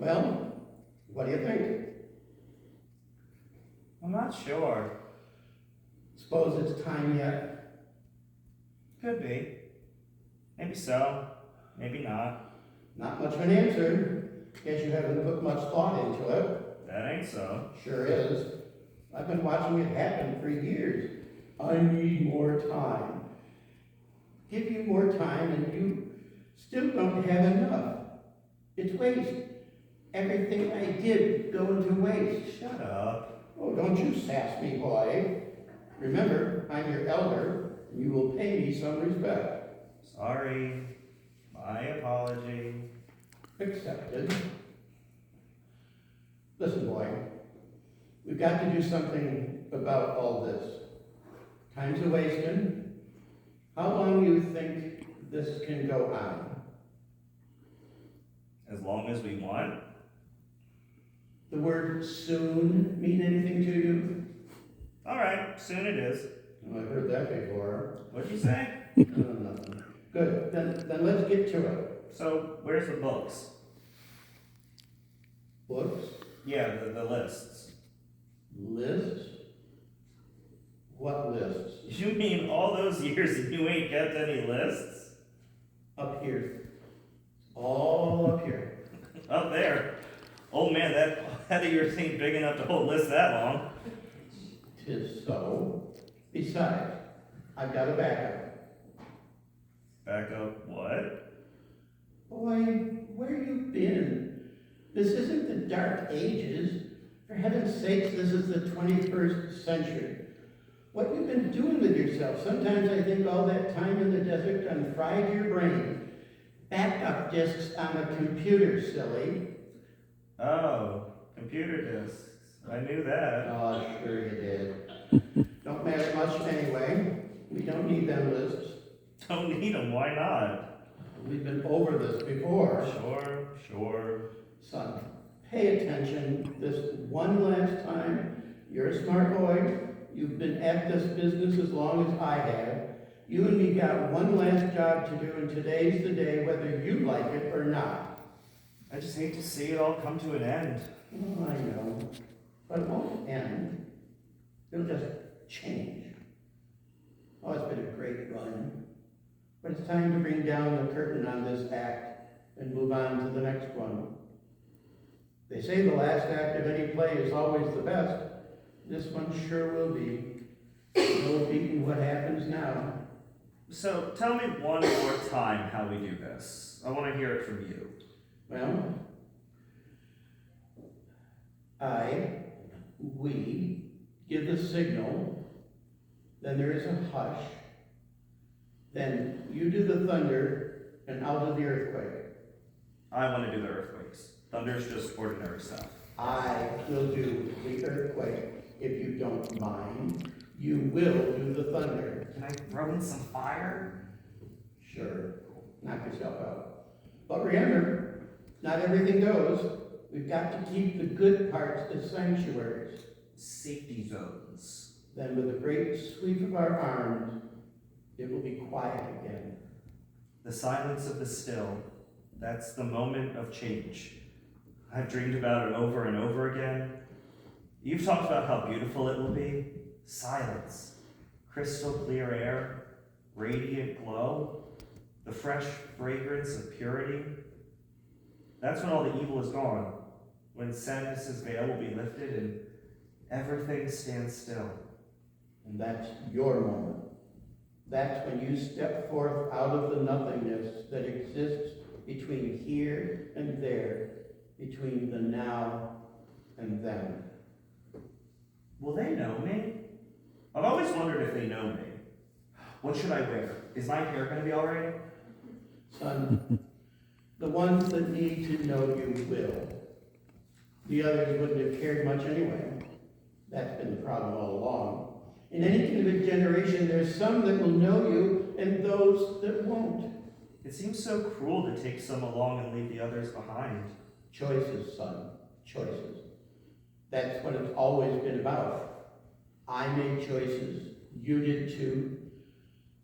Well, what do you think? I'm not sure. Suppose it's time yet? Could be. Maybe so. Maybe not. Not much of an answer. Guess you haven't put much thought into it. That ain't so. Sure is. I've been watching it happen for years. I need more time. Give you more time and you still don't have enough. It's waste. Everything I did go into waste. Shut up. Oh, don't you sass me, boy. Remember, I'm your elder, and you will pay me some respect. Sorry. My apology. Accepted. Listen, boy, we've got to do something about all this. Time's a wasting. How long do you think this can go on? As long as we want. The word soon mean anything to you? Alright, soon it is. Oh, I've heard that before. What'd you say? Nothing. Good, then let's get to it. So, where's the books? Books? Yeah, the lists. Lists? What lists? You mean all those years and you ain't kept any lists? Up here. All up here. Up there. Oh man, that head of yours ain't big enough to hold lists that long. 'Tis so. Besides, I've got a backup. Back up what? Boy, where you been? This isn't the Dark Ages. For heaven's sakes, this is the 21st century. What you've been doing with yourself? Sometimes I think all that time in the desert done fried your brain. Backup disks on a computer, silly. Oh, computer disks. I knew that. Oh, sure you did. Don't matter much anyway. We don't need them lists. Don't need them, why not? We've been over this before. Sure. Son, pay attention this one last time. You're a smart boy. You've been at this business as long as I have. You and me got one last job to do, and today's the day, whether you like it or not. I just hate to see it all come to an end. Oh, I know. But it won't end. It'll just change. Oh, it's been a great run. But it's time to bring down the curtain on this act and move on to the next one. They say the last act of any play is always the best. This one sure will be. No beating what happens now. So, tell me one more time how we do this. I want to hear it from you. Well, we give the signal, then there is a hush, then you do the thunder, and I'll do the earthquake. I want to do the earthquakes. Thunder's just ordinary stuff. I will do the earthquake. If you don't mind, you will do the thunder. Can I throw in some fire? Sure, knock yourself out. But remember, not everything goes. We've got to keep the good parts as sanctuaries. Safety zones. Then with a great sweep of our arms, it will be quiet again. The silence of the still. That's the moment of change. I've dreamed about it over and over again. You've talked about how beautiful it will be. Silence. Crystal clear air. Radiant glow. The fresh fragrance of purity. That's when all the evil is gone. When sadness's veil will be lifted and everything stands still. And that's your moment. That's when you step forth out of the nothingness that exists between here and there, between the now and then. Will they know me? I've always wondered if they know me. What should I wear? Is my hair going to be alright? Son, the ones that need to know you will. The others wouldn't have cared much anyway. That's been the problem all along. In any given generation, there's some that will know you and those that won't. It seems so cruel to take some along and leave the others behind. Choices, son, choices. That's what it's always been about. I made choices, you did too.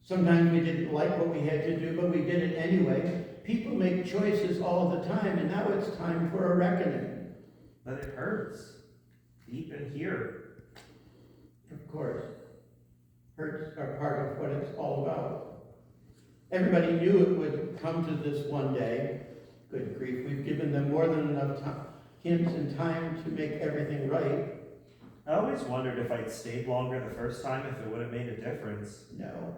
Sometimes we didn't like what we had to do, but we did it anyway. People make choices all the time, and now it's time for a reckoning. But it hurts. Deep in here. Of course, hurts are part of what it's all about. Everybody knew it would come to this one day. Good grief, we've given them more than enough hints and time to make everything right. I always wondered if I'd stayed longer the first time, if it would have made a difference. No.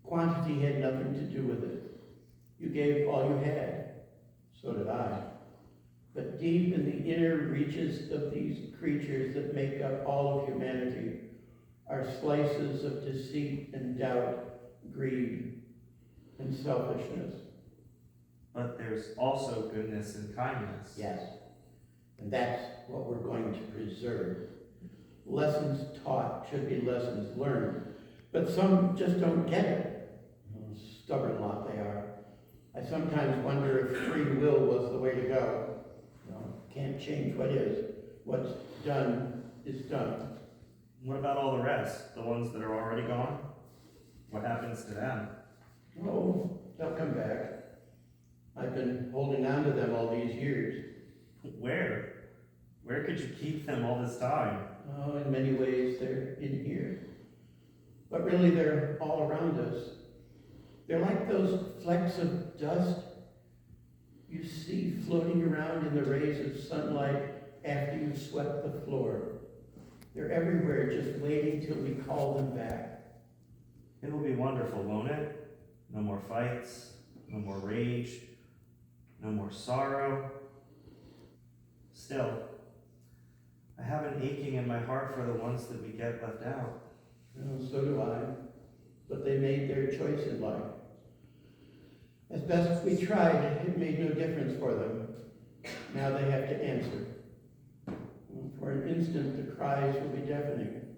Quantity had nothing to do with it. You gave all you had. So did I. But deep in the inner reaches of these creatures that make up all of humanity are slices of deceit and doubt, greed and selfishness. But there's also goodness and kindness. Yes, and that's what we're going to preserve. Lessons taught should be lessons learned, but some just don't get it. Stubborn lot they are. I sometimes wonder if free will was the way to go. Can't change what is. What's done is done. What about all the rest? The ones that are already gone? What happens to them? Oh, they'll come back. I've been holding on to them all these years. Where? Where could you keep them all this time? Oh, in many ways they're in here. But really they're all around us. They're like those flecks of dust you see floating around in the rays of sunlight after you've swept the floor. They're everywhere, just waiting till we call them back. It will be wonderful, won't it? No more fights, no more rage, no more sorrow. Still, I have an aching in my heart for the ones that we get left out. Well, so do I. But they made their choice in life. As best as we tried, it made no difference for them. Now they have to answer. For an instant, the cries will be deafening.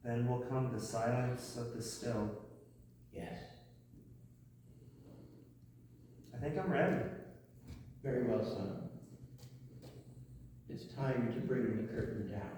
Then will come the silence of the still. Yes. I think I'm ready. Very well, son. It's time to bring the curtain down.